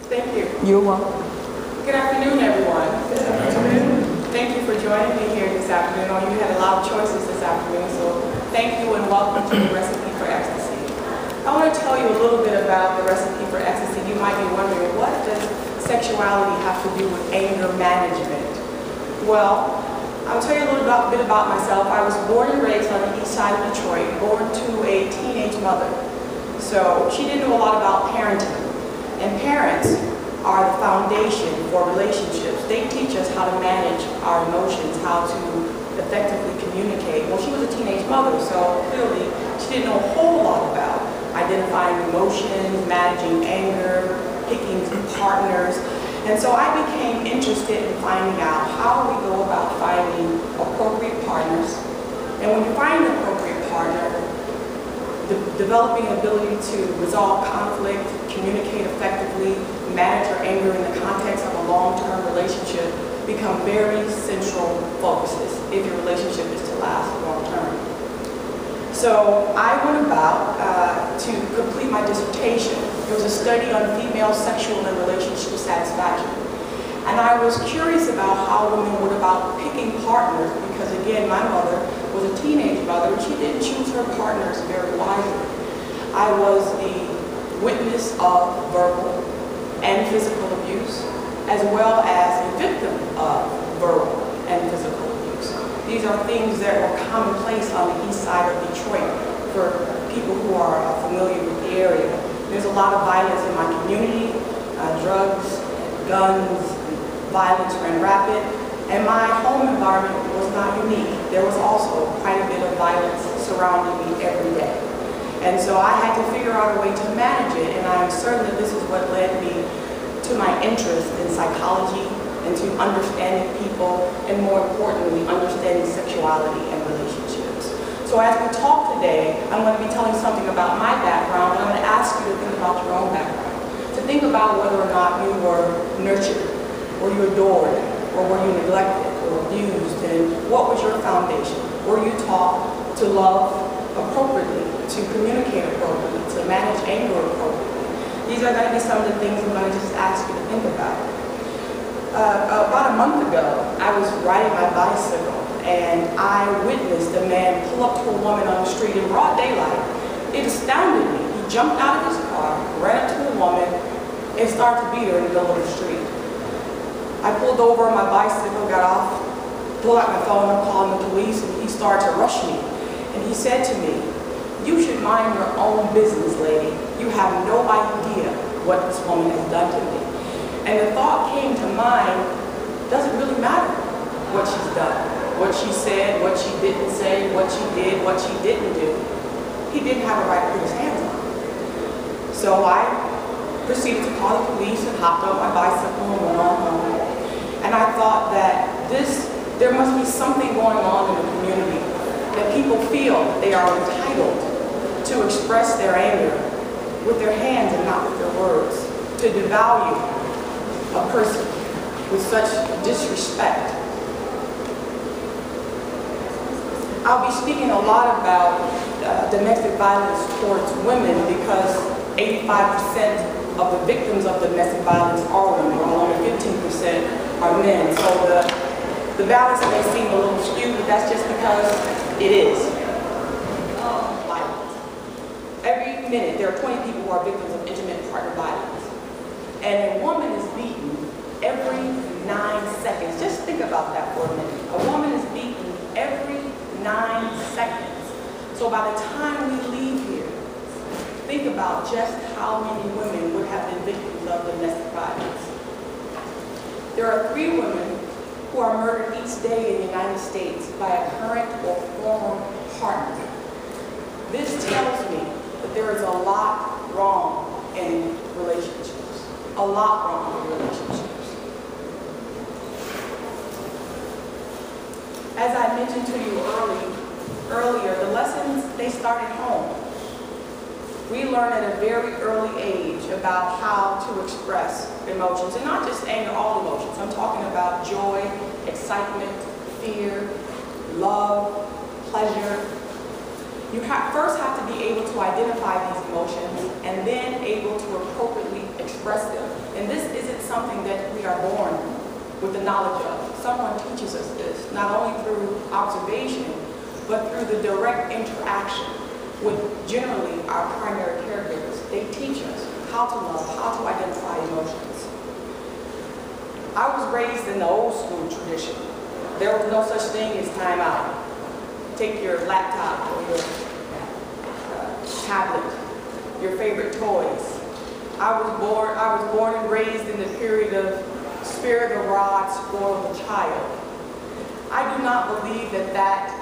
Thank you. You're welcome. Good afternoon, everyone. Good afternoon. Thank you for joining me here this afternoon. You had a lot of choices this afternoon, so thank you and welcome to the Recipe for Ecstasy. I want to tell you a little bit about the Recipe for Ecstasy. You might be wondering, what does sexuality have to do with anger management? Well, I'll tell you a little bit about myself. I was born and raised on the east side of Detroit, born to a teenage mother. So she didn't know a lot about parenting. And parents are the foundation for relationships. They teach us how to manage our emotions, how to effectively communicate. Well, she was a teenage mother, so clearly she didn't know a whole lot about identifying emotions, managing anger, picking partners. And so I became interested in finding out how we go about finding appropriate partners. And when you find an appropriate partner, developing an ability to resolve conflict, communicate effectively, manage your anger in the context of a long-term relationship become very central focuses if your relationship is to last long-term. So I went about to complete my dissertation. It was a study on female sexual and relationship satisfaction. And I was curious about how women went about picking partners because, again, my mother was a teenage mother and she didn't choose her partners very wisely. I was the witness of verbal and physical abuse, as well as a victim of verbal and physical abuse. These are things that were commonplace on the east side of Detroit for people who are familiar with the area. There's a lot of violence in my community, drugs, guns, violence ran rapid, and my home environment was not unique. There was also quite a bit of violence surrounding me every day. And so I had to figure out a way to manage it, and I'm certain that this is what led me to my interest in psychology and to understanding people, and more importantly, understanding sexuality and relationships. So as we talk today, I'm going to be telling something about my background, and I'm going to ask you to think about your own background, to think about whether or not you were nurtured, were you adored, or were you neglected or abused, and what was your foundation? Were you taught to love appropriately, to communicate appropriately, to manage anger appropriately? These are going to be some of the things I'm going to just ask you to think about. About a month ago, I was riding my bicycle and I witnessed a man pull up to a woman on the street in broad daylight. It astounded me. He jumped out of his car, ran up to a woman, and started to beat her in the middle of the street. I pulled over on my bicycle, got off, pulled out my phone, I'm calling the police, and he started to rush me. And he said to me, "You should mind your own business, lady. You have no idea what this woman has done to me." And the thought came to mind, doesn't really matter what she's done, what she said, what she didn't say, what she did, what she didn't do. He didn't have a right to put his hands on her. So I proceeded to call the police and hopped on my bicycle and went on home. And I thought that there must be something going on in the community, that people feel that they are entitled to express their anger with their hands and not with their words, to devalue a person with such disrespect. I'll be speaking a lot about domestic violence towards women because 85% of the victims of domestic violence are women, while only 15% are men. So the balance may seem a little skewed, but that's just because it is. Violence. Every minute, there are 20 people who are victims of intimate partner violence. And a woman is beaten every 9 seconds. Just think about that for a minute. A woman is beaten every 9 seconds. So by the time we leave here, think about just how many women would have been victims of domestic violence. There are 3 women who are murdered each day in the United States by a current or former partner. This tells me that there is a lot wrong in relationships. A lot wrong in relationships. As I mentioned to you earlier, the lessons, they start at home. We learn at a very early age about how to express emotions, and not just anger, all emotions. I'm talking about joy, excitement, fear, love, pleasure. You first have to be able to identify these emotions and then able to appropriately express them. And this isn't something that we are born with the knowledge of. Someone teaches us this, not only through observation, but through the direct interaction with generally our primary caregivers. They teach us how to love, how to identify emotions. I was raised in the old school tradition. There was no such thing as time out. Take your laptop or your tablet, your favorite toys. I was born and raised in the period of spare the rod, spoil the child. I do not believe that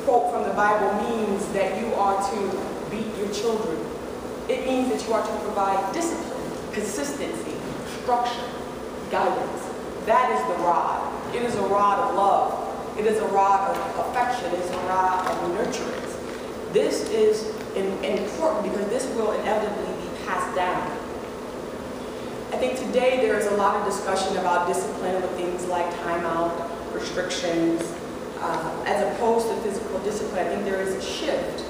quote from the Bible means that you are to beat your children. It means that you are to provide discipline, consistency, structure, guidance. That is the rod. It is a rod of love. It is a rod of affection. It is a rod of nurturance. This is important because this will inevitably be passed down. I think today there is a lot of discussion about discipline with things like timeout, restrictions, as opposed to physical discipline. I think there is a shift.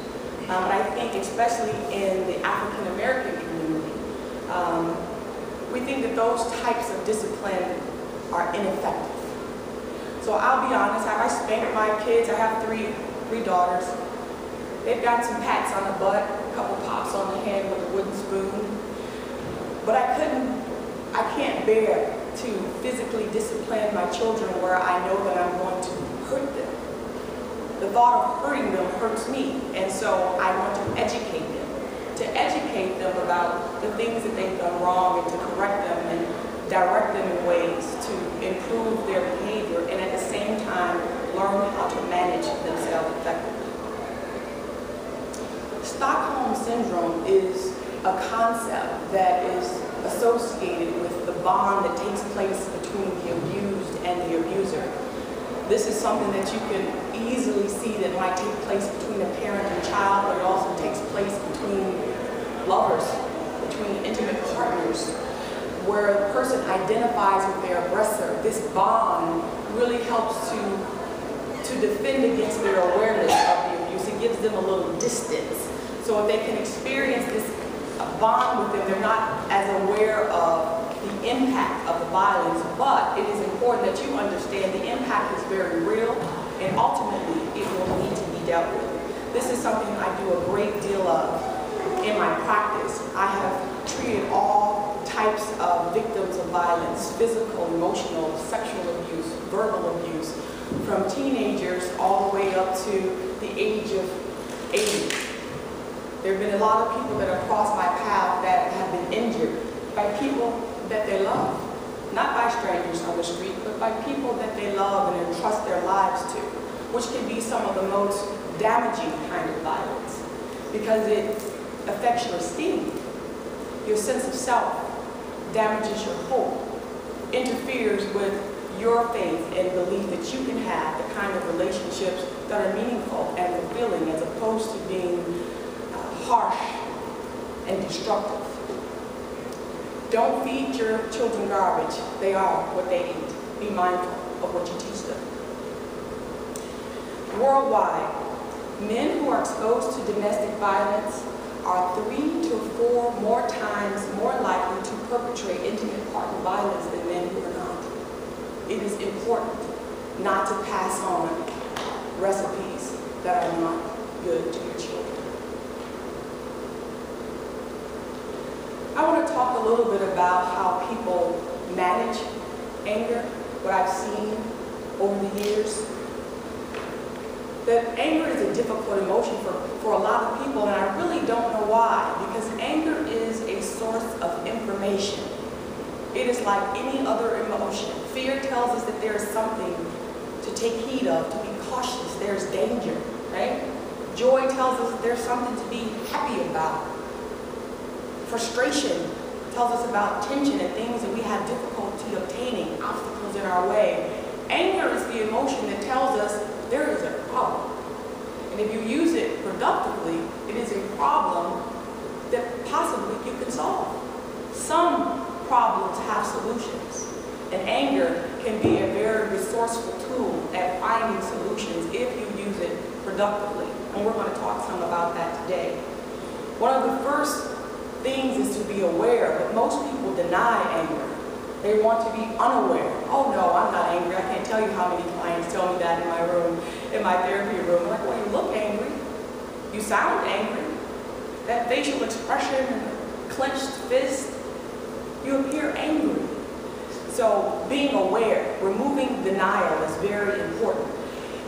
But I think especially in the African American community, we think that those types of discipline are ineffective. So I'll be honest, I spank my kids. I have three daughters. They've gotten some pats on the butt, a couple pops on the head with a wooden spoon. But I can't bear to physically discipline my children where I know that I'm going to hurt them. The thought of hurting them hurts me, and so I want to educate them about the things that they've done wrong and to correct them and direct them in ways to improve their behavior and at the same time learn how to manage themselves effectively. Stockholm Syndrome is a concept that is associated with the bond that takes place between the abused and the abuser. This is something that you can easily see that might take place between a parent and child, but it also takes place between lovers, between intimate partners, where a person identifies with their aggressor. This bond really helps to defend against their awareness of the abuse. It gives them a little distance. So if they can experience this bond with them, they're not as aware of the impact of the violence, but it is important that you understand the impact is very real and ultimately it will need to be dealt with. This is something I do a great deal of in my practice. I have treated all types of victims of violence, physical, emotional, sexual abuse, verbal abuse, from teenagers all the way up to the age of 80. There have been a lot of people that have crossed my path that have been injured by people that they love. Not by strangers on the street, but by people that they love and entrust their lives to, which can be some of the most damaging kind of violence because it affects your esteem, your sense of self, damages your hope, interferes with your faith and belief that you can have the kind of relationships that are meaningful and fulfilling as opposed to being harsh and destructive. Don't feed your children garbage. They are what they eat. Be mindful of what you teach them. Worldwide, men who are exposed to domestic violence are 3 to 4 more times more likely to perpetrate intimate partner violence than men who are not. It is important not to pass on recipes that are not good to your children. I want to talk a little bit about how people manage anger, what I've seen over the years. That anger is a difficult emotion for a lot of people, and I really don't know why, because anger is a source of information. It is like any other emotion. Fear tells us that there is something to take heed of, to be cautious, there's danger, right? Joy tells us that there's something to be happy about. Frustration tells us about tension and things that we have difficulty obtaining, obstacles in our way. Anger is the emotion that tells us there is a problem. And if you use it productively, it is a problem that possibly you can solve. Some problems have solutions, and anger can be a very resourceful tool at finding solutions if you use it productively. And we're going to talk some about that today. One of the first things is to be aware, but most people deny anger. They want to be unaware. Oh no, I'm not angry. I can't tell you how many clients tell me that in my room, in my therapy room. I'm like, well, you look angry. You sound angry. That facial expression and clenched fist, you appear angry. So being aware, removing denial is very important.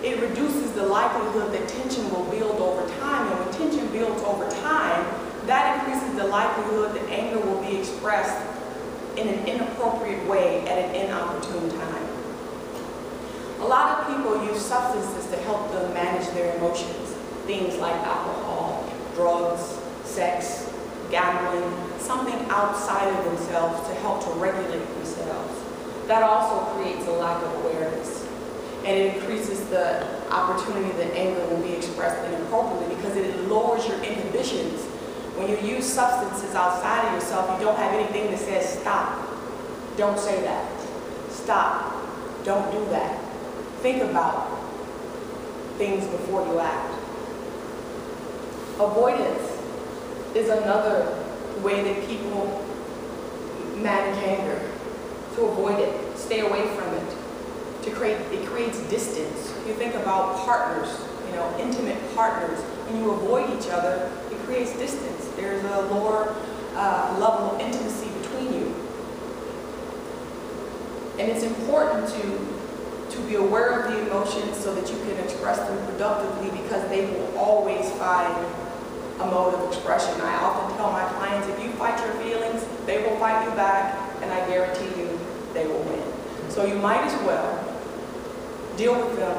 It reduces the likelihood that tension will build over time, and when tension builds over time, that increases the likelihood that anger will be expressed in an inappropriate way at an inopportune time. A lot of people use substances to help them manage their emotions. Things like alcohol, drugs, sex, gambling, something outside of themselves to help to regulate themselves. That also creates a lack of awareness. And it increases the opportunity that anger will be expressed inappropriately because it lowers your inhibitions. When you use substances outside of yourself, you don't have anything that says stop. Don't say that. Stop. Don't do that. Think about things before you act. Avoidance is another way that people manage anger. To avoid it, stay away from it. It creates distance. You think about partners, intimate partners. When you avoid each other, it creates distance. There's a lower level of intimacy between you. And it's important to be aware of the emotions so that you can express them productively, because they will always find a mode of expression. I often tell my clients, if you fight your feelings, they will fight you back, and I guarantee you they will win. So you might as well deal with them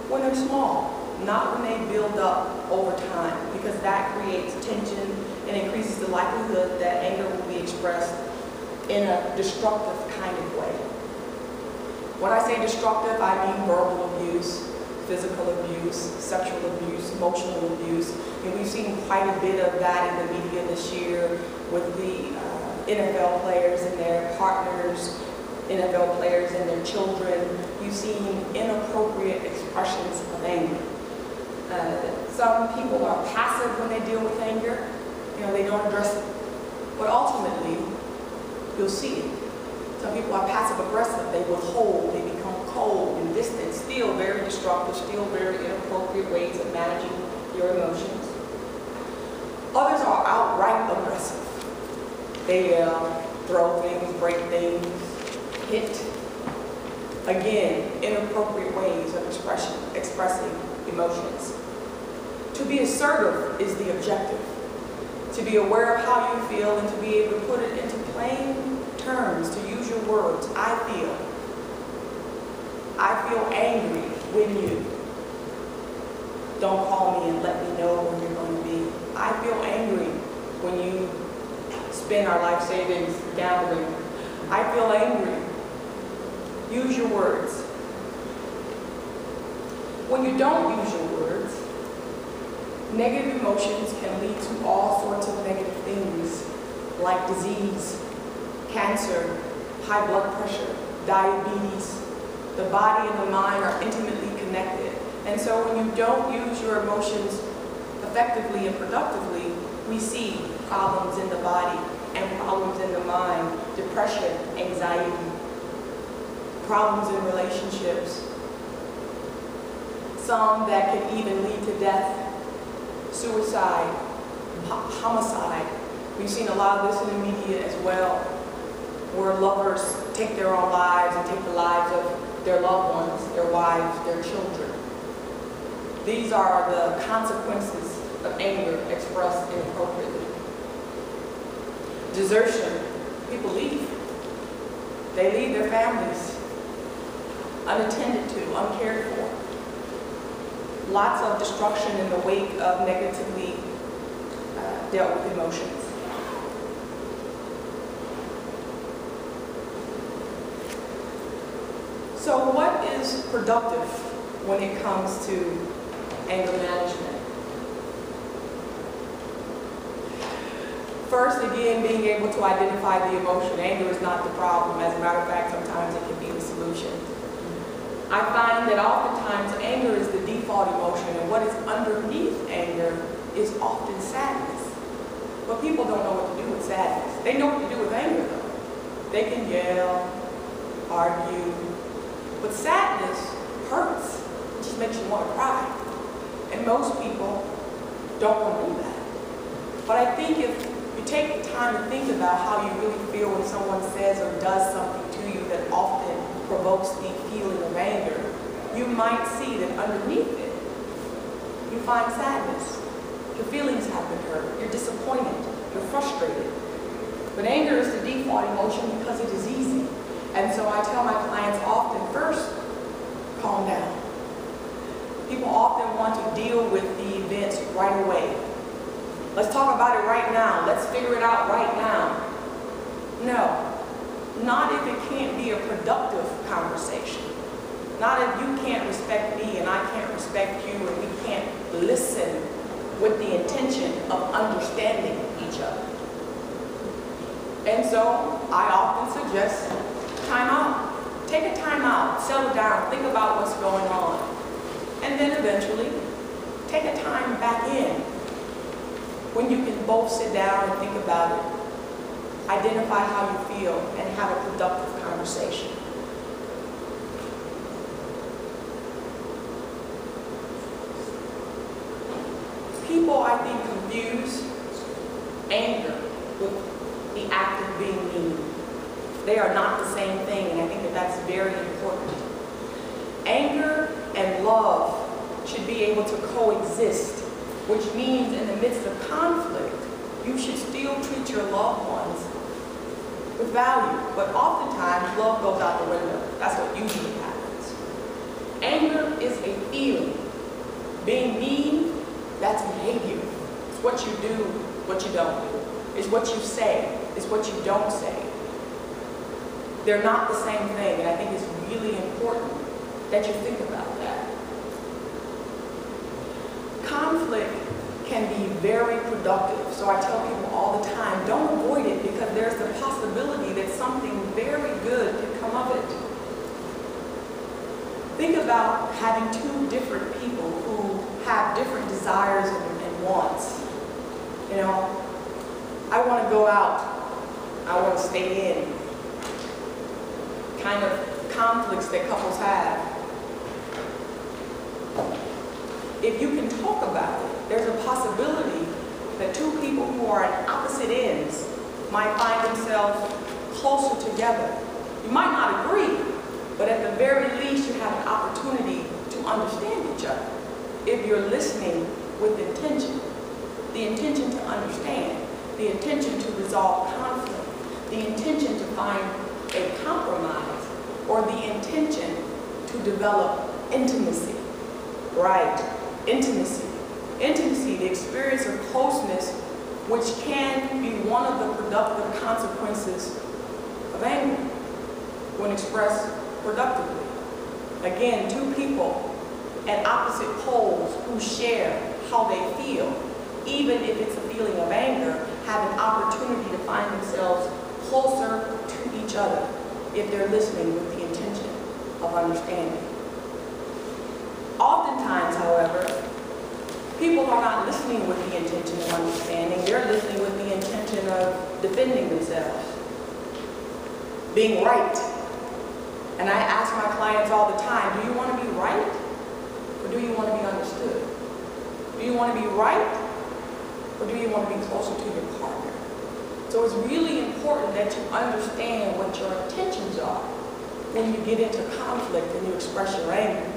when they're small, not when they build up over time, because that creates tension and increases the likelihood that anger will be expressed in a destructive kind of way. When I say destructive, I mean verbal abuse, physical abuse, sexual abuse, emotional abuse. And we've seen quite a bit of that in the media this year with the NFL players and their partners, NFL players and their children. You've seen inappropriate expressions of anger. Some people are passive when they deal with anger. They don't address it. But ultimately, you'll see it. Some people are passive aggressive. They withhold. They become cold and distant. Still very destructive. Still very inappropriate ways of managing your emotions. Others are outright aggressive. They throw things, break things, hit. Again, inappropriate ways of expressing emotions. To be assertive is the objective. To be aware of how you feel and to be able to put it into plain terms, to use your words. I feel angry when you don't call me and let me know where you're going to be. I feel angry when you spend our life savings gambling. I feel angry. Use your words. When you don't use your words, negative emotions can lead to all sorts of negative things like disease, cancer, high blood pressure, diabetes. The body and the mind are intimately connected. And so when you don't use your emotions effectively and productively, we see problems in the body and problems in the mind, depression, anxiety, problems in relationships, some that can even lead to death, suicide, homicide. We've seen a lot of this in the media as well, where lovers take their own lives and take the lives of their loved ones, their wives, their children. These are the consequences of anger expressed inappropriately. Desertion. People leave. They leave their families unattended to, uncared for. Lots of destruction in the wake of negatively dealt with emotions. So what is productive when it comes to anger management? First, again, being able to identify the emotion. Anger is not the problem. As a matter of fact, sometimes it can be the solution. I find that oftentimes anger is the default emotion, and what is underneath anger is often sadness. But people don't know what to do with sadness. They know what to do with anger, though. They can yell, argue, but sadness hurts. It just makes you want to cry. And most people don't want to do that. But I think if you take the time to think about how you really feel when someone says or does something to you that often provokes the feeling of anger, you might see that underneath it, you find sadness. Your feelings have been hurt. You're disappointed. You're frustrated. But anger is the default emotion because it is easy. And so I tell my clients often, first, calm down. People often want to deal with the events right away. Let's talk about it right now. Let's figure it out right now. No, not if it can't be a productive conversation. Not if you can't respect me and I can't respect you and we can't listen with the intention of understanding each other. And so I often suggest time out. Take a time out, settle down, think about what's going on. And then eventually, take a time back in when you can both sit down and think about it, identify how you feel, and have a productive conversation. People, I think, confuse anger with the act of being mean. They are not the same thing, and I think that that's very important. Anger and love should be able to coexist, which means in the midst of conflict, you should still treat your loved ones with value. But oftentimes, love goes out the window. That's what usually happens. Anger is a feeling. Being mean, that's behavior. It's what you do, what you don't do. It's what you say, it's what you don't say. They're not the same thing, and I think it's really important that you think about that. Conflict can be very productive, so I tell people all the time, don't avoid it because there's the possibility that something very good can come of it. Think about having two different people who have different desires and wants. You know, I want to go out, I want to stay in. Kind of conflicts that couples have. If you can talk about it, there's a possibility that two people who are at opposite ends might find themselves closer together. You might not agree, but at the very least you have an opportunity to understand each other. If you're listening with intention, the intention to understand, the intention to resolve conflict, the intention to find a compromise, or the intention to develop intimacy. Right, intimacy. Intimacy, the experience of closeness, which can be one of the productive consequences of anger when expressed productively. Again, two people at opposite poles who share how they feel, even if it's a feeling of anger, have an opportunity to find themselves closer to each other if they're listening with the intention of understanding. Oftentimes, however, people are not listening with the intention of understanding. They're listening with the intention of defending themselves, being right. And I ask my clients all the time, do you want to be right or do you want to be understood? Do you want to be right or do you want to be closer to your partner? So it's really important that you understand what your intentions are when you get into conflict and you express your anger.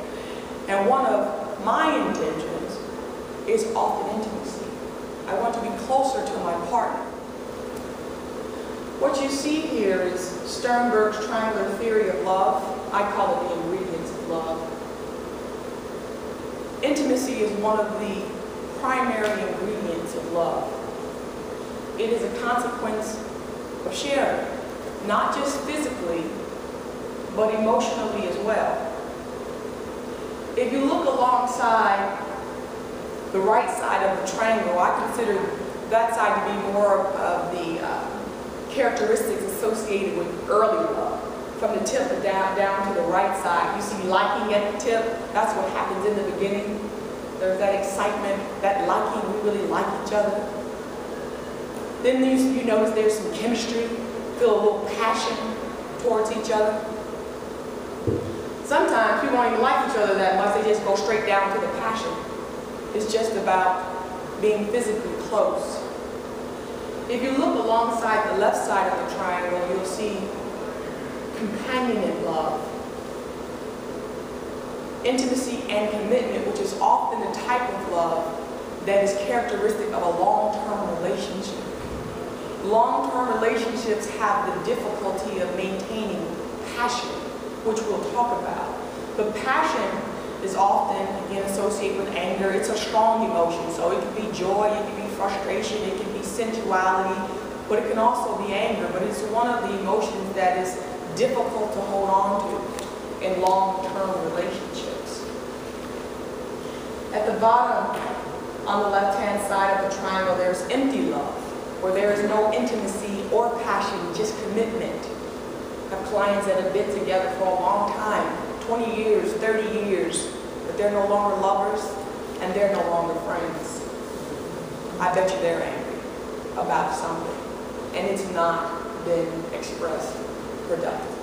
And one of my intentions is often intimacy. I want to be closer to my partner. What you see here is Sternberg's triangular theory of love. I call it the ingredients of love. Intimacy is one of the primary ingredients of love. It is a consequence of sharing, not just physically, but emotionally as well. If you look alongside the right side of the triangle, I consider that side to be more of the characteristics associated with early love. From the tip down to the right side, you see liking at the tip. That's what happens in the beginning. There's that excitement, that liking, we really like each other. Then you notice there's some chemistry, feel a little passion towards each other. Sometimes people don't even like each other that much, they just go straight down to the passion. It's just about being physically close. If you look alongside the left side of the triangle, you'll see companionate love, intimacy and commitment, which is often the type of love that is characteristic of a long-term relationship. Long-term relationships have the difficulty of maintaining passion, which we'll talk about. But passion is often, again, associated with anger. It's a strong emotion, so it can be joy, it can be frustration, it can be sensuality, but it can also be anger. But it's one of the emotions that is difficult to hold on to in long-term relationships. At the bottom, on the left-hand side of the triangle, there's empty love, where there is no intimacy or passion, just commitment. I have clients that have been together for a long time, 20 years, 30 years, but they're no longer lovers and they're no longer friends. I bet you they're angry about something, and it's not been expressed productively.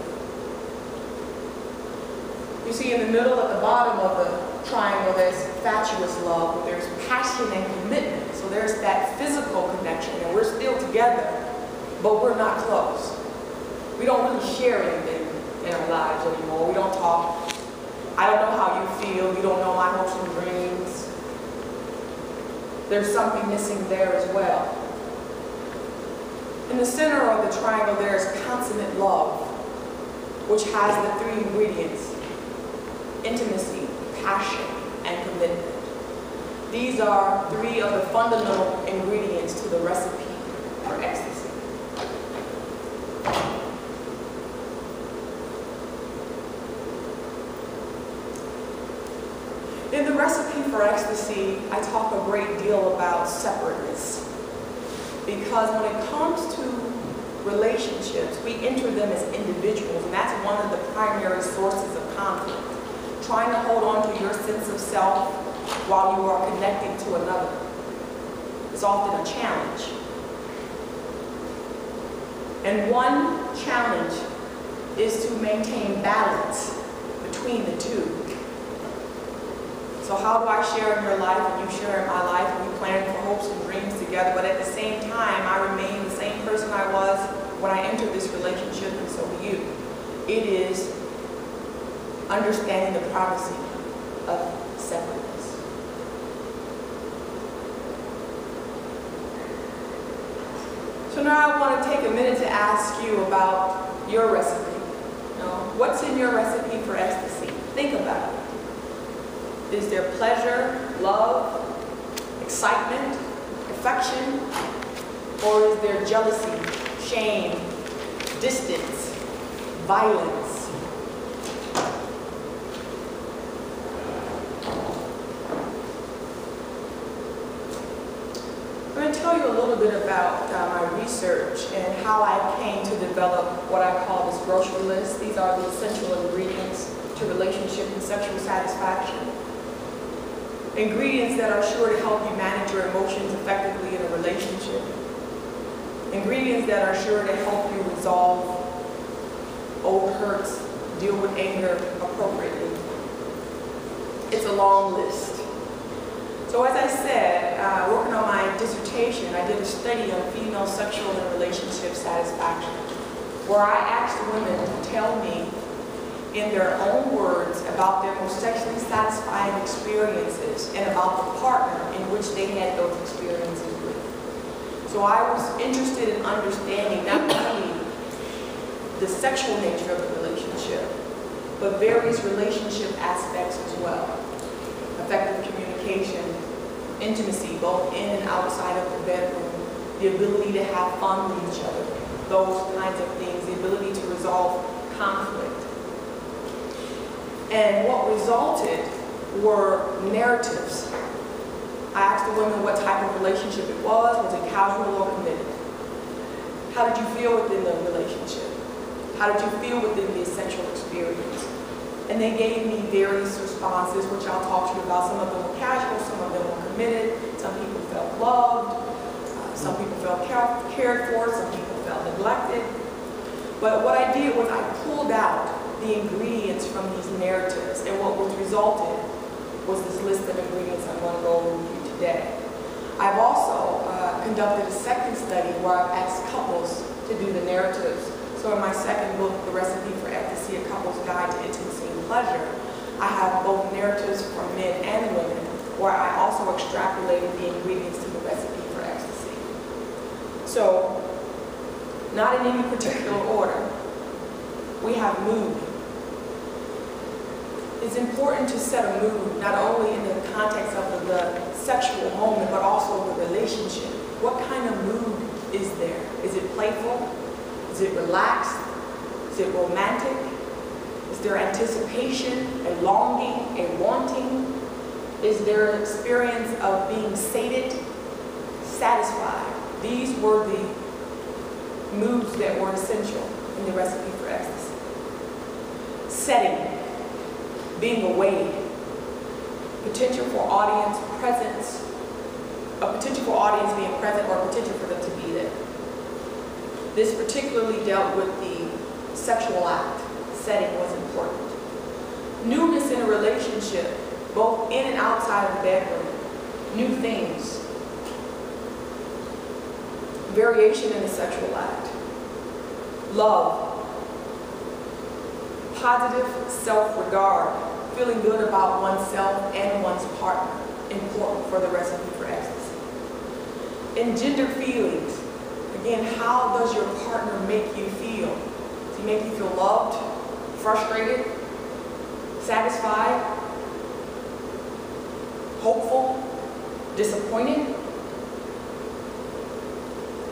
You see in the middle at the bottom of the triangle, there's fatuous love, where there's passion and commitment. So there's that physical connection, and we're still together, but we're not close. We don't really share anything in our lives anymore. We don't talk. I don't know how you feel. You don't know my hopes and dreams. There's something missing there as well. In the center of the triangle, there's consummate love, which has the three ingredients: intimacy, passion, and commitment. These are three of the fundamental ingredients to the recipe for ecstasy. In the recipe for ecstasy, I talk a great deal about separateness, because when it comes to relationships, we enter them as individuals, and that's one of the primary sources of conflict. Trying to hold on to your sense of self while you are connected to another is often a challenge. And one challenge is to maintain balance between the two. So how do I share in your life and you share in my life, and we plan for hopes and dreams together, but at the same time, I remain the same person I was when I entered this relationship, and so do you. It is understanding the privacy of separateness. So now I want to take a minute to ask you about your recipe. What's in your recipe for ecstasy? Think about it. Is there pleasure, love, excitement, affection, or is there jealousy, shame, distance, violence? I'm going to tell you a little bit about my research and how I came to develop what I call this grocery list. These are the essential ingredients to relationship and sexual satisfaction. Ingredients that are sure to help you manage your emotions effectively in a relationship. Ingredients that are sure to help you resolve old hurts, deal with anger appropriately. It's a long list. So as I said, working on my dissertation, I did a study on female sexual and relationship satisfaction, where I asked women to tell me in their own words about their most sexually satisfying experiences and about the partner in which they had those experiences with. So I was interested in understanding not only the sexual nature of the relationship, but various relationship aspects as well. Effective communication, intimacy, both in and outside of the bedroom, the ability to have fun with each other, those kinds of things, the ability to resolve conflict. And what resulted were narratives. I asked the women what type of relationship it was it casual or committed? How did you feel within the relationship? How did you feel within the essential experience? And they gave me various responses, which I'll talk to you about. Some of them were casual, some of them were committed, some people felt loved, some people felt cared for, some people felt neglected. But what I did was I pulled out the ingredients from these narratives, and what was resulted was this list of ingredients I'm going to go over with you today. I've also conducted a second study where I've asked couples to do the narratives. So in my second book, The Recipe for Ecstasy, A Couple's Guide to Intimacy and Pleasure, I have both narratives from men and women, where I also extrapolated the ingredients to the recipe for ecstasy. So, not in any particular order, we have mood. It's important to set a mood, not only in the context of the sexual moment, but also the relationship. What kind of mood is there? Is it playful? Is it relaxed? Is it romantic? Is there anticipation, a longing, a wanting? Is there an experience of being sated, satisfied? These were the moods that were essential in the recipe for ecstasy. Setting, being away, potential for audience presence, a potential for audience being present or a potential for them to be there. This particularly dealt with the sexual act. Setting was important. Newness in a relationship, both in and outside of the bedroom. New things. Variation in the sexual act. Love. Positive self-regard. Feeling good about oneself and one's partner. Important for the recipe for ecstasy. Engendered feelings. Again, how does your partner make you feel? Does he make you feel loved, frustrated, satisfied, hopeful, disappointed?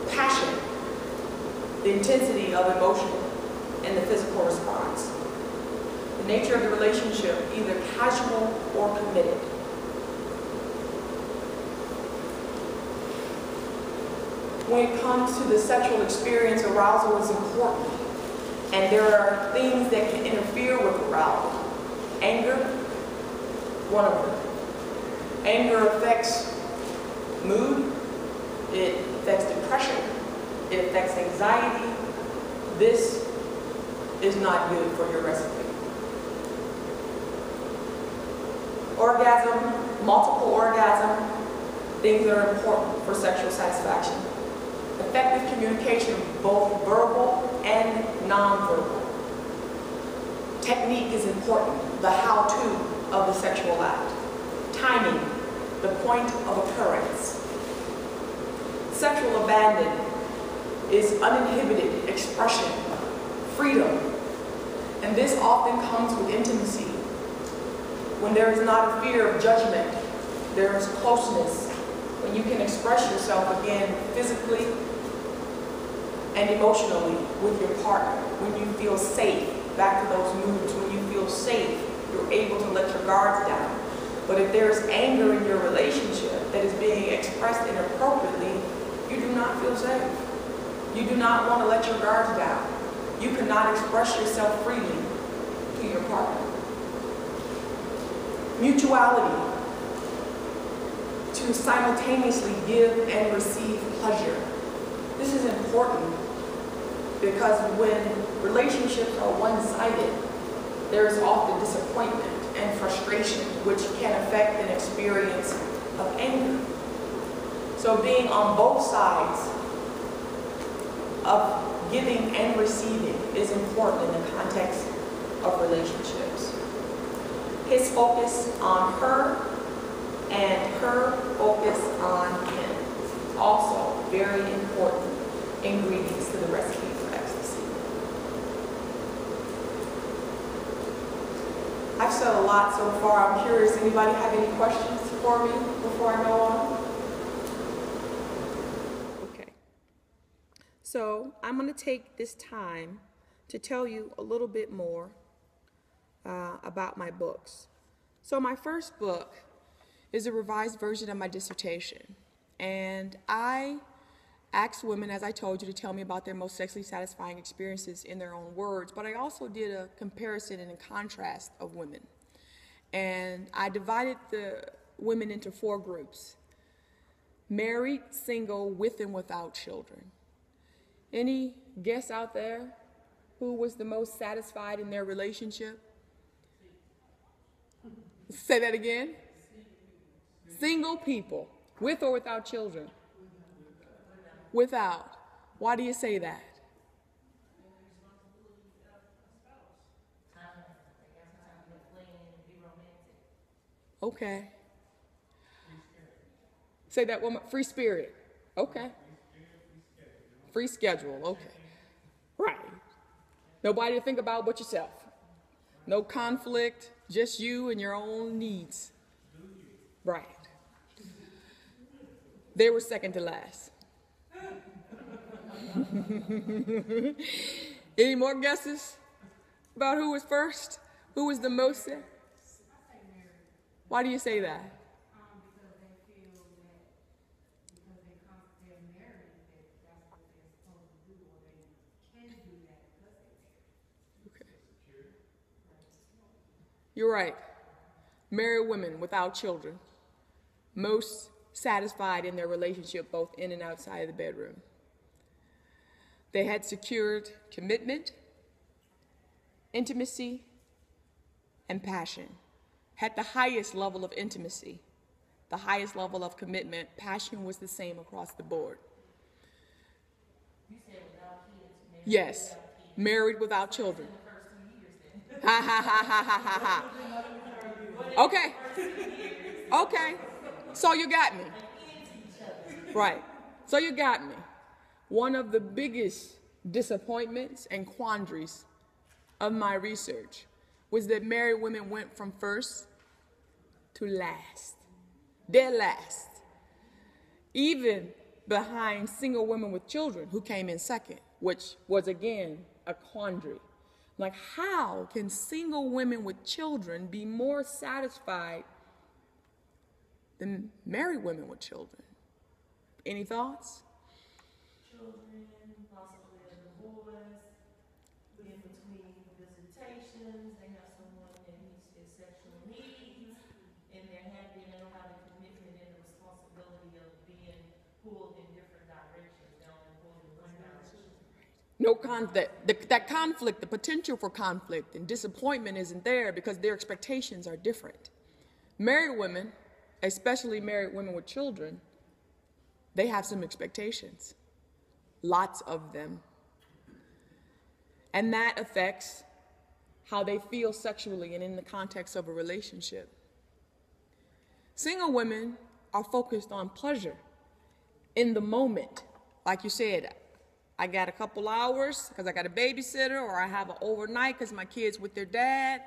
Passion, the intensity of emotion and the physical response. The nature of the relationship, either casual or committed. When it comes to the sexual experience, arousal is important. And there are things that can interfere with arousal. Anger, one of them. Anger affects mood, it affects depression, it affects anxiety. This is not good for your recipe. Orgasm, multiple orgasm, things that are important for sexual satisfaction. Effective communication, both verbal and nonverbal. Technique is important, the how-to of the sexual act. Timing, the point of occurrence. Sexual abandon is uninhibited expression, freedom. And this often comes with intimacy. When there is not a fear of judgment, there is closeness. When you can express yourself again physically and emotionally with your partner. When you feel safe, back to those moods, when you feel safe, you're able to let your guards down. But if there's anger in your relationship that is being expressed inappropriately, you do not feel safe. You do not want to let your guards down. You cannot express yourself freely to your partner. Mutuality, to simultaneously give and receive pleasure. This is important because when relationships are one-sided, there is often disappointment and frustration, which can affect an experience of anger. So being on both sides of giving and receiving is important in the context of relationships. His focus on her and her focus on him. Also very important ingredients to the recipe for ecstasy. I've said a lot so far. I'm curious, anybody have any questions for me before I go on? Okay. So I'm going to take this time to tell you a little bit more about my books. So my first book is a revised version of my dissertation. And I asked women, as I told you, to tell me about their most sexually satisfying experiences in their own words, but I also did a comparison and a contrast of women. And I divided the women into 4 groups: married, single, with and without children. Any guess out there who was the most satisfied in their relationship? Say that again. Single people, with or without children? Without. Why do you say that? Okay. Say that one more. Free spirit. Okay. Free schedule. Okay. Right. Nobody to think about but yourself. No conflict, just you and your own needs. Right. They were second to last. Any more guesses about who was first? Who was the most? Why do you say that? Because they feel that because they're married, that that's what they're supposed to do, or they can do that because they're married. Okay. You're right. Married women without children, most satisfied in their relationship both in and outside of the bedroom. They had secured commitment, intimacy, and passion. Had the highest level of intimacy, the highest level of commitment. Passion was the same across the board. You said without kids. Yes, married without children. Ha ha ha ha ha ha ha. Okay. Okay. So you got me. Right. So you got me. One of the biggest disappointments and quandaries of my research was that married women went from first to last. Dead last. Even behind single women with children who came in second, which was again a quandary. Like, how can single women with children be more satisfied than married women with children? Any thoughts? Children, possibly a divorce, in between visitations, they have someone that meets their sexual needs, and they're happy and they don't have the commitment and the responsibility of being pulled in different directions. They only pulled in one direction. No conflict. That conflict, the potential for conflict and disappointment isn't there because their expectations are different. Married women, especially married women with children, they have some expectations. Lots of them. And that affects how they feel sexually and in the context of a relationship. Single women are focused on pleasure in the moment. Like you said, I got a couple hours because I got a babysitter, or I have an overnight because my kid's with their dad.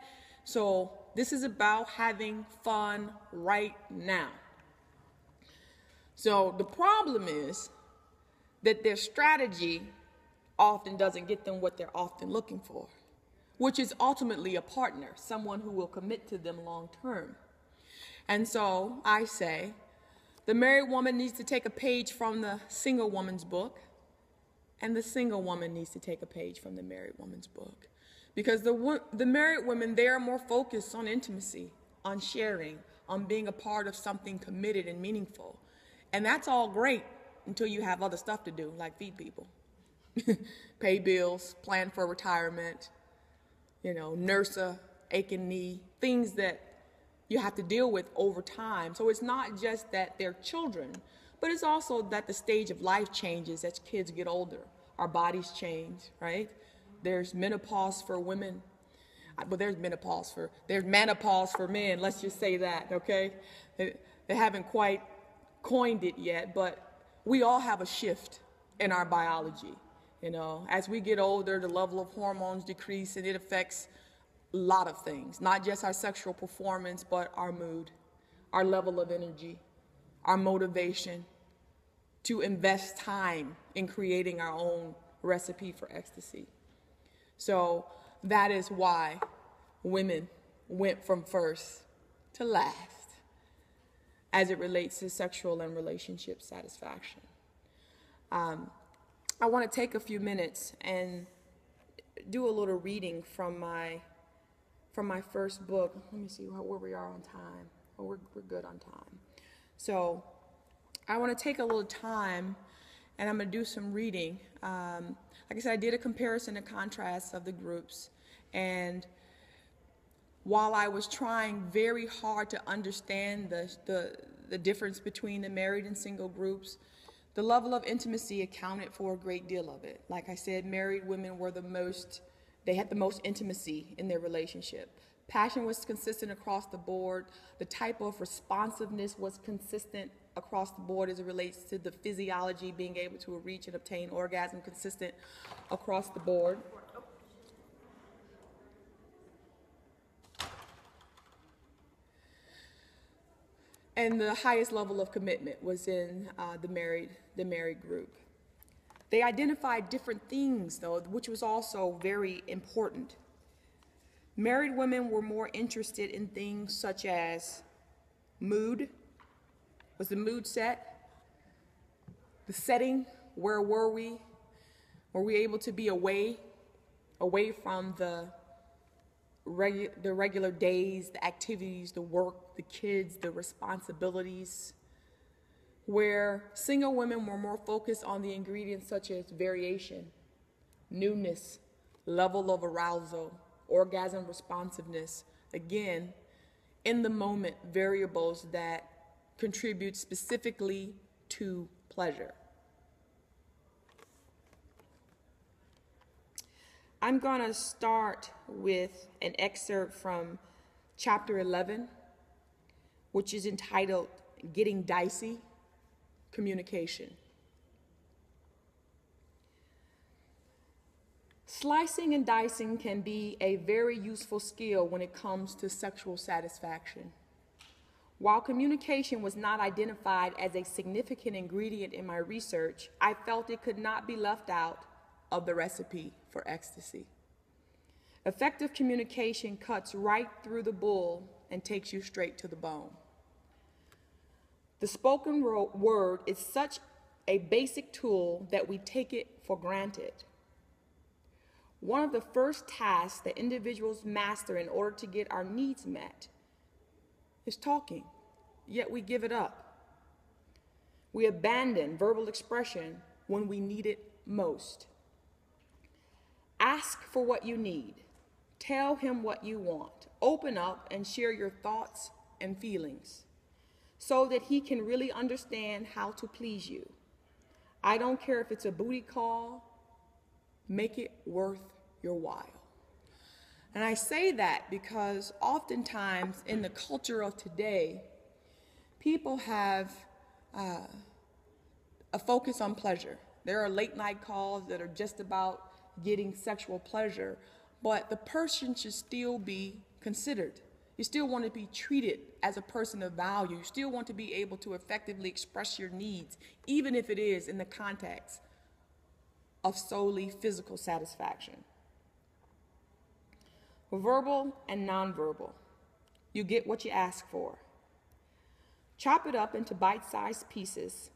So this is about having fun right now. So the problem is that their strategy often doesn't get them what they're often looking for, which is ultimately a partner, someone who will commit to them long term. And so I say, the married woman needs to take a page from the single woman's book, and the single woman needs to take a page from the married woman's book. Because the married women, they are more focused on intimacy, on sharing, on being a part of something committed and meaningful. And that's all great until you have other stuff to do, like feed people, pay bills, plan for retirement, nurse a aching knee, things that you have to deal with over time. So it's not just that they're children, but it's also that the stage of life changes as kids get older. Our bodies change, right? There's menopause for women. Well, there's menopause for men. Let's just say that, okay? They haven't quite coined it yet, but we all have a shift in our biology. As we get older, the level of hormones decrease, and it affects a lot of things, not just our sexual performance, but our mood, our level of energy, our motivation to invest time in creating our own recipe for ecstasy. So that is why women went from first to last as it relates to sexual and relationship satisfaction. I want to take a few minutes and do a little reading from my first book. Let me see where we are on time. Oh, we're good on time. So I want to take a little time and I'm going to do some reading. Like I said, I did a comparison and contrast of the groups, and while I was trying very hard to understand the difference between the married and single groups, the level of intimacy accounted for a great deal of it. Like I said, married women were they had the most intimacy in their relationship. Passion was consistent across the board. The type of responsiveness was consistent across the board as it relates to the physiology, being able to reach and obtain orgasm, consistent across the board. And the highest level of commitment was in the married group. They identified different things, though, which was also very important. Married women were more interested in things such as mood. Was the mood set? The setting, where were we? Were we able to be away from the regular days, the activities, the work, the kids, the responsibilities? Where single women were more focused on the ingredients such as variation, newness, level of arousal, orgasm responsiveness. Again, in the moment variables that contribute specifically to pleasure. I'm going to start with an excerpt from chapter 11, which is entitled Getting Dicey, Communication. Slicing and dicing can be a very useful skill when it comes to sexual satisfaction. While communication was not identified as a significant ingredient in my research, I felt it could not be left out of the recipe for ecstasy. Effective communication cuts right through the bull and takes you straight to the bone. The spoken word is such a basic tool that we take it for granted. One of the first tasks that individuals master in order to get our needs met is talking, yet we give it up. We abandon verbal expression when we need it most. Ask for what you need. Tell him what you want. Open up and share your thoughts and feelings so that he can really understand how to please you. I don't care if it's a booty call, make it worth your while. And I say that because oftentimes in the culture of today, people have a focus on pleasure. There are late night calls that are just about getting sexual pleasure, but the person should still be considered. You still want to be treated as a person of value. You still want to be able to effectively express your needs, even if it is in the context of solely physical satisfaction. Verbal and nonverbal. You get what you ask for. Chop it up into bite-sized pieces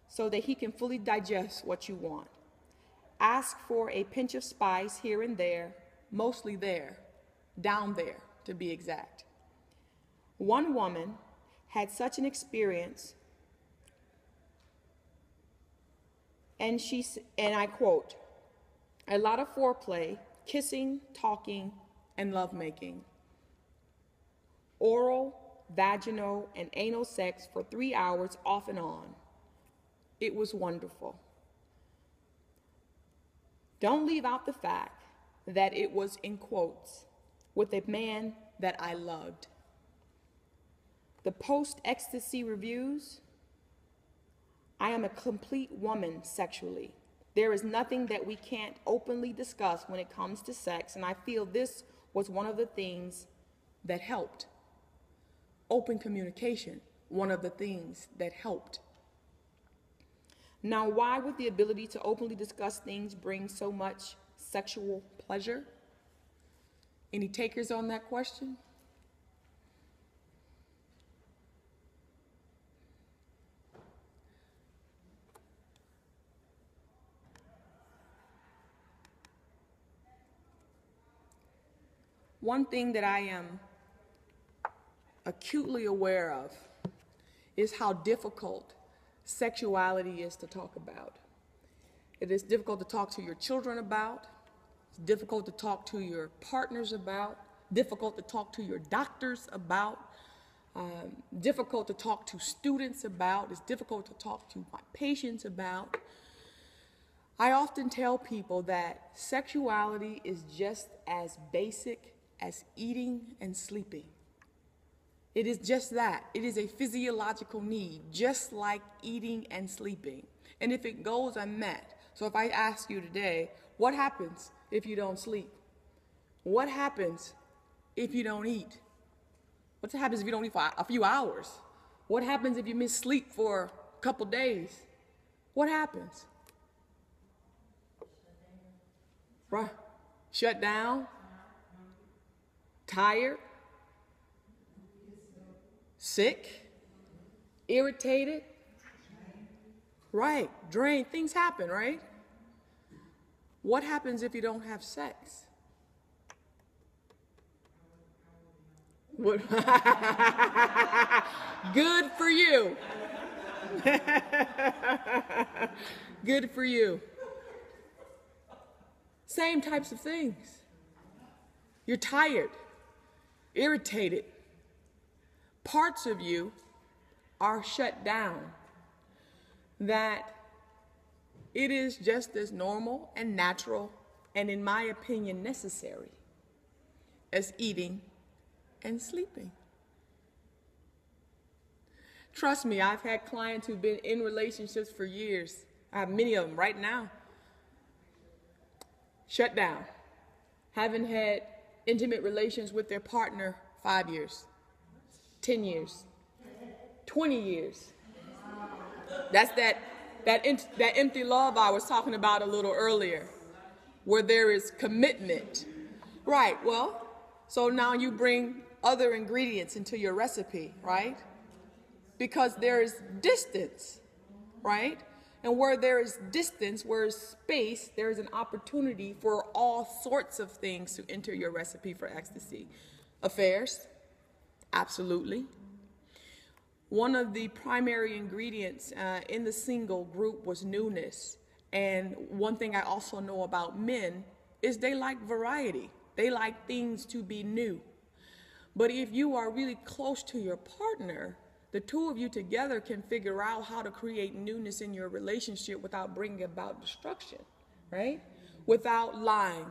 so that he can fully digest what you want. Ask for a pinch of spice here and there, mostly there, down there to be exact. One woman had such an experience, and I quote, "A lot of foreplay, kissing, talking, and lovemaking. Oral, vaginal, and anal sex for 3 hours off and on. It was wonderful. Don't leave out the fact that it was in quotes with a man that I loved. The post-ecstasy reviews, I am a complete woman sexually. There is nothing that we can't openly discuss when it comes to sex, and I feel this was one of the things that helped. Open communication, one of the things that helped. Now, why would the ability to openly discuss things bring so much sexual pleasure? Any takers on that question? One thing that I am acutely aware of is how difficult sexuality is to talk about. It is difficult to talk to your children about. It's difficult to talk to your partners about. Difficult to talk to your doctors about. Difficult to talk to students about. It's difficult to talk to my patients about. I often tell people that sexuality is just as basic as eating and sleeping. It is just that. It is a physiological need, just like eating and sleeping. And if it goes unmet, so if I ask you today, what happens if you don't sleep? What happens if you don't eat? What happens if you don't eat for a few hours? What happens if you miss sleep for a couple days? What happens? Right? Shut down? Tired? Sick? Irritated? Right, drained. Things happen, right? What happens if you don't have sex? What? Good for you. Good for you. Same types of things. You're tired, irritated. Parts of you are shut down. That it is just as normal and natural and, in my opinion, necessary as eating and sleeping. Trust me, I've had clients who've been in relationships for years. I have many of them right now. Shut down. Haven't had intimate relations with their partner 5 years, 10 years, 20 years. That's that empty love I was talking about a little earlier, where there is commitment. Right, well, so now you bring other ingredients into your recipe, right? Because there is distance, right? And where there is distance, where is space, there is an opportunity for all sorts of things to enter your recipe for ecstasy. Affairs, absolutely. One of the primary ingredients in the single group was newness. And one thing I also know about men is they like variety. They like things to be new. But if you are really close to your partner, the two of you together can figure out how to create newness in your relationship without bringing about destruction, right? Without lying,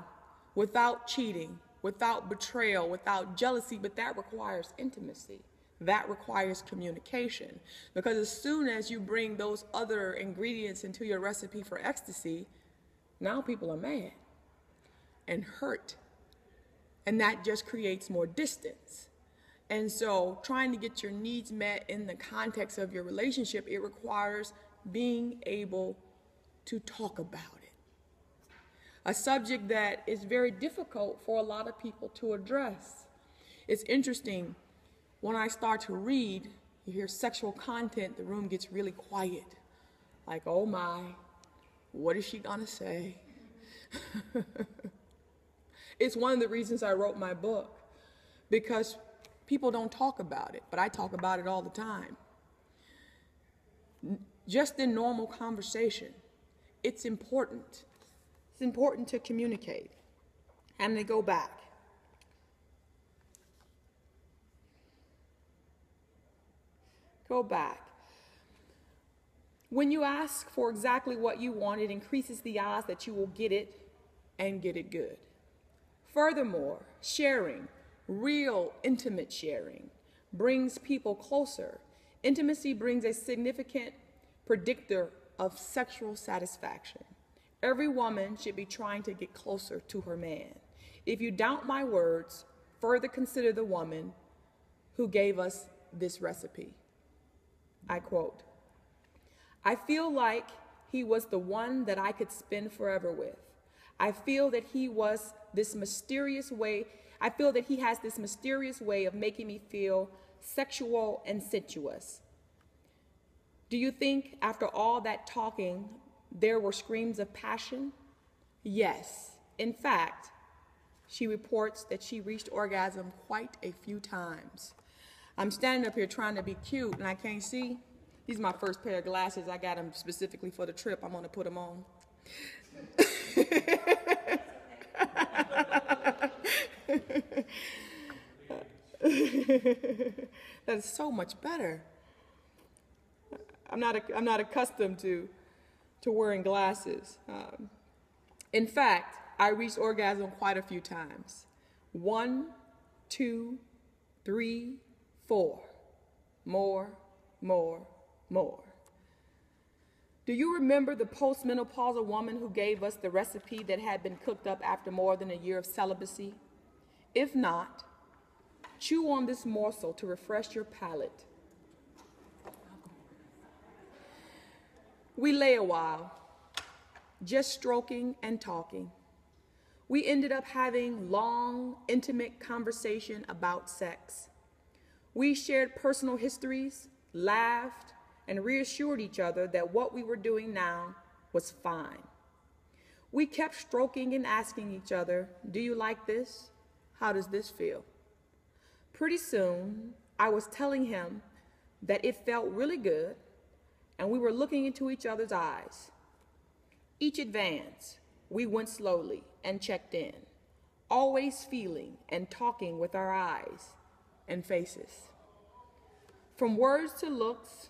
without cheating, without betrayal, without jealousy, but that requires intimacy. That requires communication. Because as soon as you bring those other ingredients into your recipe for ecstasy, now people are mad and hurt. And that just creates more distance. And so trying to get your needs met in the context of your relationship, it requires being able to talk about it. A subject that is very difficult for a lot of people to address. It's interesting, when I start to read, you hear sexual content, the room gets really quiet. Like, oh my, what is she gonna say? It's one of the reasons I wrote my book, because people don't talk about it, but I talk about it all the time. Just in normal conversation, it's important. It's important to communicate. And to go back. Go back. When you ask for exactly what you want, it increases the odds that you will get it and get it good. Furthermore, sharing, real intimate sharing, brings people closer. Intimacy brings a significant predictor of sexual satisfaction. Every woman should be trying to get closer to her man. If you doubt my words, further consider the woman who gave us this recipe. I quote, "I feel like he was the one that I could spend forever with. I feel that he has this mysterious way of making me feel sexual and sensuous. Do you think after all that talking, there were screams of passion? Yes. In fact, she reports that she reached orgasm quite a few times." I'm standing up here trying to be cute and I can't see. These are my first pair of glasses. I got them specifically for the trip. I'm going to put them on. That is so much better. I'm not accustomed to wearing glasses. In fact, I reached orgasm quite a few times. 1, 2, 3, 4. More, more, more. Do you remember the postmenopausal woman who gave us the recipe that had been cooked up after more than a year of celibacy? If not, chew on this morsel to refresh your palate. We lay a while, just stroking and talking. We ended up having long, intimate conversation about sex. We shared personal histories, laughed, and reassured each other that what we were doing now was fine. We kept stroking and asking each other, do you like this? How does this feel? Pretty soon, I was telling him that it felt really good, and we were looking into each other's eyes. Each advance, we went slowly and checked in, always feeling and talking with our eyes and faces. From words to looks,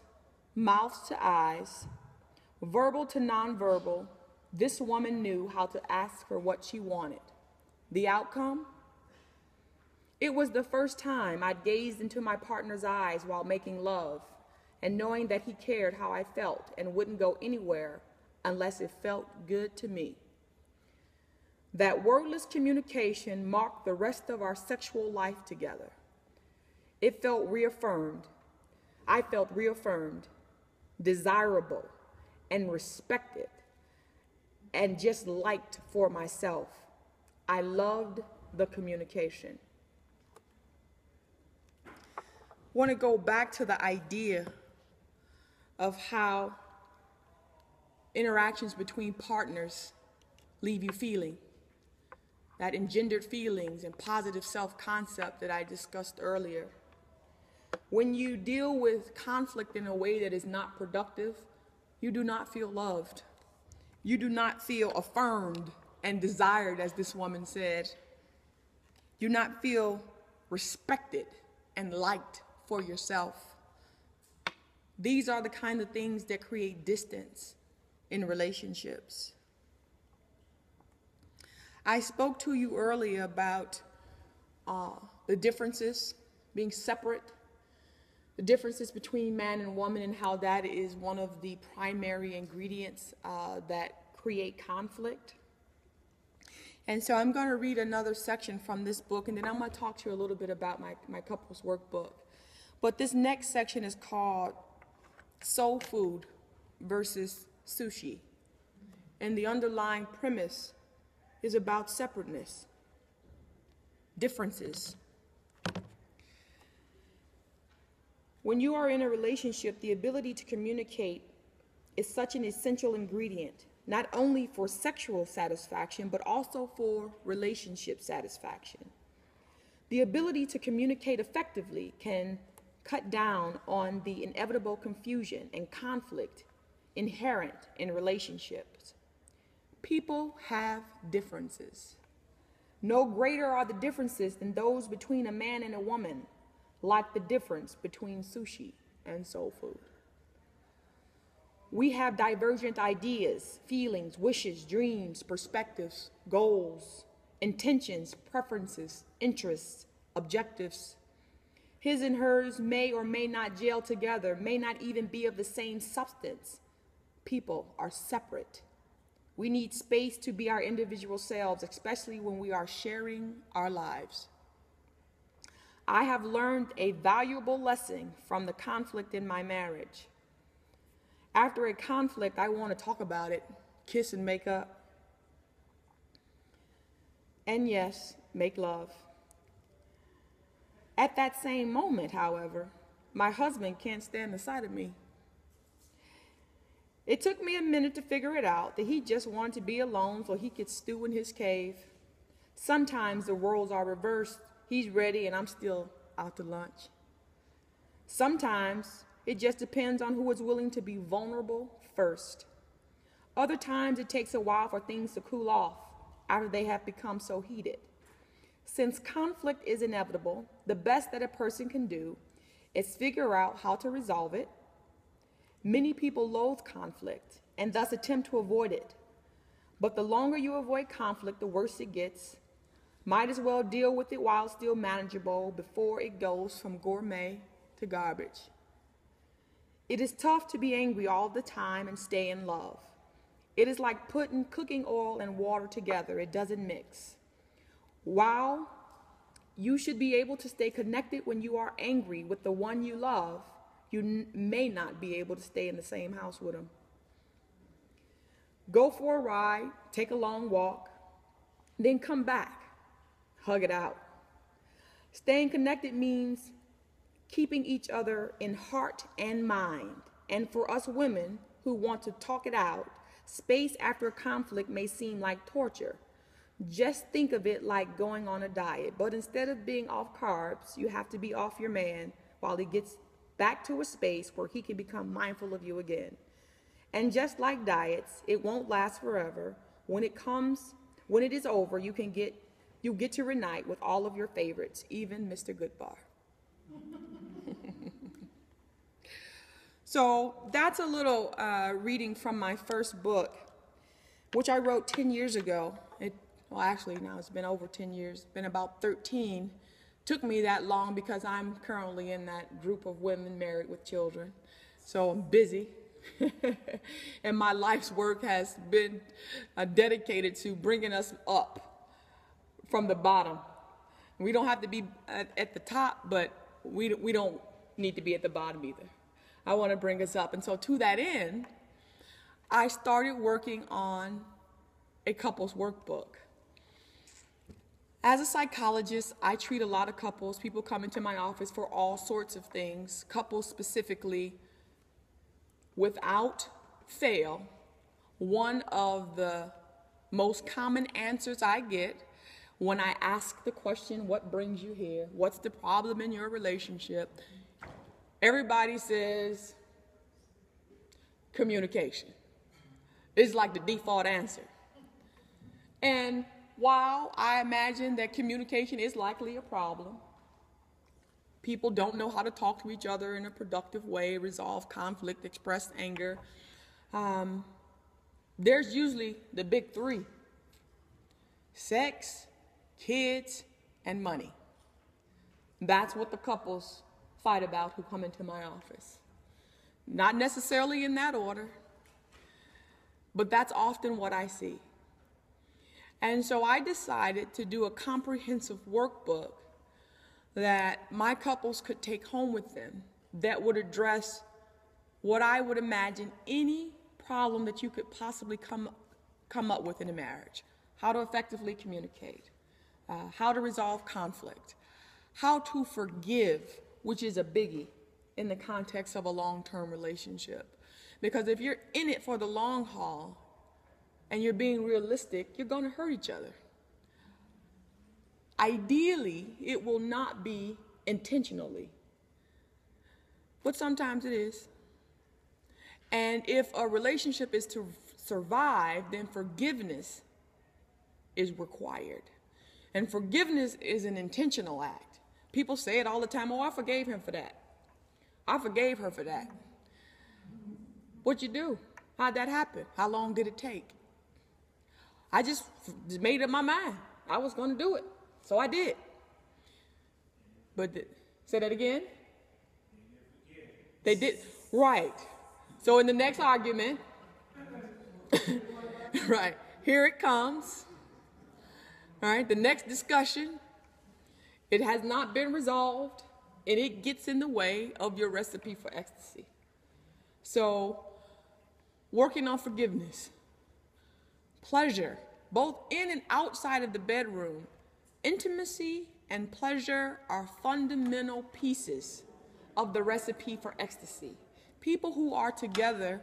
mouths to eyes, verbal to nonverbal, this woman knew how to ask for what she wanted. The outcome? It was the first time I'd gazed into my partner's eyes while making love, and knowing that he cared how I felt and wouldn't go anywhere unless it felt good to me. That wordless communication marked the rest of our sexual life together. It felt reaffirmed. I felt reaffirmed, desirable, and respected, and just liked for myself. I loved the communication. I want to go back to the idea of how interactions between partners leave you feeling, that engendered feelings and positive self-concept that I discussed earlier. When you deal with conflict in a way that is not productive, you do not feel loved. You do not feel affirmed and desired, as this woman said. You do not feel respected and liked for yourself. These are the kind of things that create distance in relationships. I spoke to you earlier about the differences, being separate, the differences between man and woman, and how that is one of the primary ingredients that create conflict. And so I'm going to read another section from this book, and then I'm going to talk to you a little bit about my couples workbook. But this next section is called Soul Food versus Sushi. And the underlying premise is about separateness, differences. When you are in a relationship, the ability to communicate is such an essential ingredient, not only for sexual satisfaction, but also for relationship satisfaction. The ability to communicate effectively can cut down on the inevitable confusion and conflict inherent in relationships. People have differences. No greater are the differences than those between a man and a woman, like the difference between sushi and soul food. We have divergent ideas, feelings, wishes, dreams, perspectives, goals, intentions, preferences, interests, objectives. His and hers may or may not gel together, may not even be of the same substance. People are separate. We need space to be our individual selves, especially when we are sharing our lives. I have learned a valuable lesson from the conflict in my marriage. After a conflict, I want to talk about it, kiss and make up. And yes, make love. At that same moment, however, my husband can't stand the sight of me. It took me a minute to figure it out that he just wanted to be alone so he could stew in his cave. Sometimes the roles are reversed. He's ready and I'm still out to lunch. Sometimes it just depends on who is willing to be vulnerable first. Other times it takes a while for things to cool off after they have become so heated. Since conflict is inevitable, the best that a person can do is figure out how to resolve it. Many people loathe conflict and thus attempt to avoid it. But the longer you avoid conflict, the worse it gets. Might as well deal with it while still manageable before it goes from gourmet to garbage. It is tough to be angry all the time and stay in love. It is like putting cooking oil and water together. It doesn't mix. While you should be able to stay connected when you are angry with the one you love, you may not be able to stay in the same house with them. Go for a ride, take a long walk, then come back, hug it out. Staying connected means keeping each other in heart and mind. And for us women who want to talk it out, space after a conflict may seem like torture. Just think of it like going on a diet, but instead of being off carbs, you have to be off your man while he gets back to a space where he can become mindful of you again. And just like diets, it won't last forever. When it is over, you get to reunite with all of your favorites, even Mr. Goodbar. So that's a little reading from my first book, which I wrote 10 years ago. Well, actually, now it's been over 10 years. It's been about 13. Took me that long because I'm currently in that group of women married with children. So I'm busy. And my life's work has been dedicated to bringing us up from the bottom. We don't have to be at the top, but we don't need to be at the bottom either. I want to bring us up. And so to that end, I started working on a couples workbook. As a psychologist, I treat a lot of couples. People come into my office for all sorts of things. Couples specifically, without fail, one of the most common answers I get when I ask the question, what brings you here? What's the problem in your relationship? Everybody says communication. It's like the default answer. And while I imagine that communication is likely a problem, people don't know how to talk to each other in a productive way, resolve conflict, express anger. There's usually the big three: sex, kids, and money. That's what the couples fight about who come into my office. Not necessarily in that order, but that's often what I see. And so I decided to do a comprehensive workbook that my couples could take home with them that would address what I would imagine any problem that you could possibly come up with in a marriage. How to effectively communicate, how to resolve conflict, how to forgive, which is a biggie in the context of a long-term relationship. Because if you're in it for the long haul and you're being realistic, you're going to hurt each other. Ideally, it will not be intentionally, but sometimes it is. And if a relationship is to survive, then forgiveness is required. And forgiveness is an intentional act. People say it all the time, oh, I forgave him for that. I forgave her for that. What'd you do? How'd that happen? How long did it take? I just made up my mind. I was going to do it. So I did. But say that again? They did. Right. So in the next argument, right, here it comes. All right, the next discussion, it has not been resolved, and it gets in the way of your recipe for ecstasy. So, working on forgiveness, pleasure, both in and outside of the bedroom. Intimacy and pleasure are fundamental pieces of the recipe for ecstasy. People who are together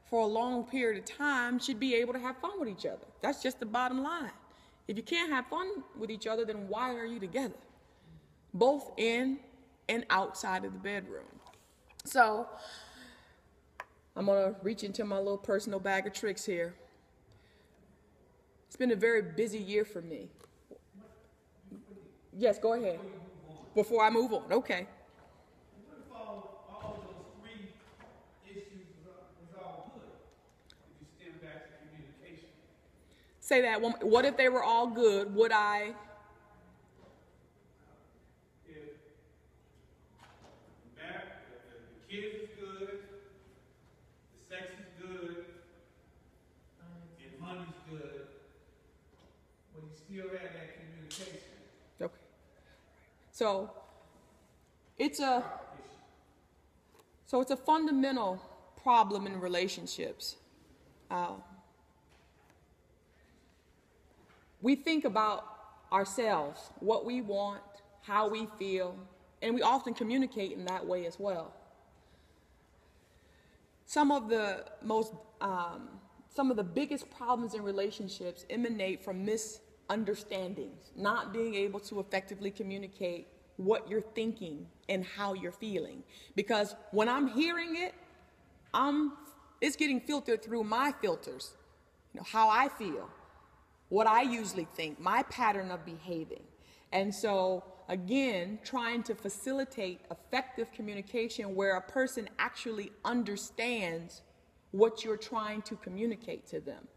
for a long period of time should be able to have fun with each other. That's just the bottom line. If you can't have fun with each other, then why are you together? Both in and outside of the bedroom. So I'm going to reach into my little personal bag of tricks here. It's been a very busy year for me. Yes, go ahead. Before I move on, okay. What if all those three issues was all good? If you stem back to communication. Say that one. What if they were all good? Would I? If the kids is good, the sex is good, and money's good, but you still have that communication. Okay. So it's a fundamental problem in relationships. We think about ourselves, what we want, how we feel, and we often communicate in that way as well. Some of the biggest problems in relationships emanate from misunderstandings, not being able to effectively communicate what you're thinking and how you're feeling. Because when I'm hearing it, it's getting filtered through my filters, how I feel, what I usually think, my pattern of behaving. And so, again, trying to facilitate effective communication where a person actually understands what you're trying to communicate to them.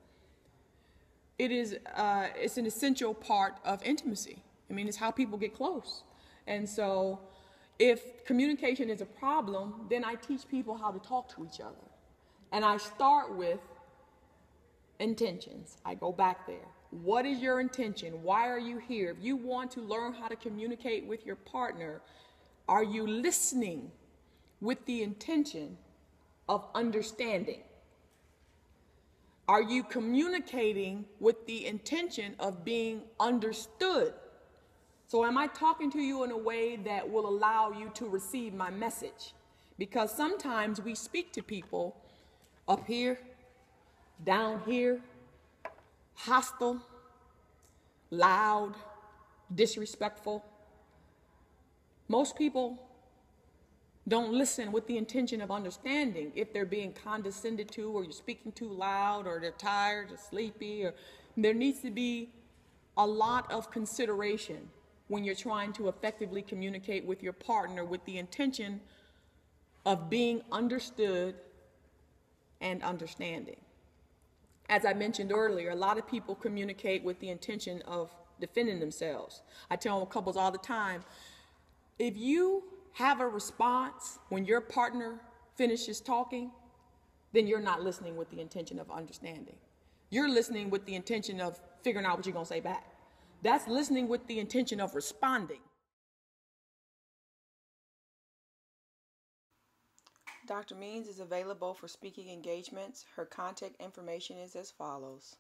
It's an essential part of intimacy. I mean, it's how people get close. And so if communication is a problem, then I teach people how to talk to each other. And I start with intentions. I go back there. What is your intention? Why are you here? If you want to learn how to communicate with your partner, are you listening with the intention of understanding? Are you communicating with the intention of being understood? So am I talking to you in a way that will allow you to receive my message? Because sometimes we speak to people up here, down here, hostile, loud, disrespectful. Most people don't listen with the intention of understanding if they're being condescended to, or you're speaking too loud, or they're tired or sleepy, or there needs to be a lot of consideration when you're trying to effectively communicate with your partner with the intention of being understood and understanding. As I mentioned earlier, a lot of people communicate with the intention of defending themselves. I tell couples all the time, if you have a response when your partner finishes talking, then you're not listening with the intention of understanding. You're listening with the intention of figuring out what you're going to say back. That's listening with the intention of responding. Dr. Means is available for speaking engagements. Her contact information is as follows.